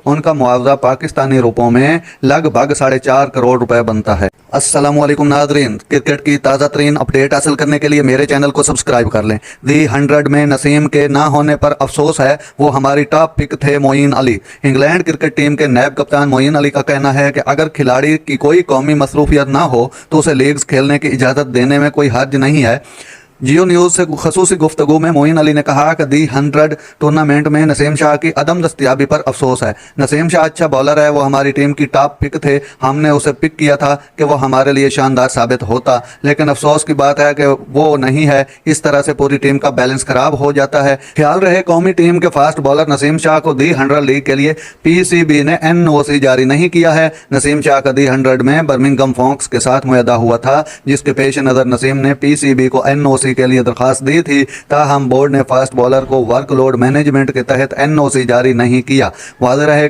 उनका मुआवजा पाकिस्तानी रुपयों में लगभग 4.5 करोड़ रुपए बनता है। अस्सलामुअलैकुम नाज़रीन, क्रिकेट की ताज़ा तरीन अपडेट हासिल करने के लिए मेरे चैनल को सब्सक्राइब कर लें। दी 100 में नसीम के ना होने पर अफसोस है, वो हमारी टॉप पिक थे Moeen Ali. England cricket team के नायब कप्तान मोइन अली का कहना है कि अगर खिलाड़ी की कोई कौमी मसरूफियत ना हो तो उसे लीग्स खेलने की इजाज़त देने में कोई हर्ज नहीं है। जियो न्यूज़ से खसूसी गुफ्तगू में मोइन अली ने कहा कि दी 100 टूर्नामेंट में नसीम शाह की अदम दस्तियाबी पर अफसोस है। नसीम शाह अच्छा बॉलर है, वो हमारी टीम की टॉप पिक थे। हमने उसे पिक किया था कि वो हमारे लिए शानदार साबित होता, लेकिन अफसोस की बात है कि वो नहीं है। इस तरह से पूरी टीम का बैलेंस खराब हो जाता है। ख्याल रहे, कौमी टीम के फास्ट बॉलर नसीम शाह को दी 100 लीग के लिए PCB ने NOC जारी नहीं किया है। नसीम शाह का दी 100 में बर्मिंघम फोक्स के साथ मुआहदा हुआ था, जिसके पेश नज़र नसीम ने PCB को NOC के लिए दरखास्त दी थी। ताहम बोर्ड ने फास्ट बॉलर को वर्कलोड मैनेजमेंट के तहत NOC जारी नहीं किया। वाज़ेह रहे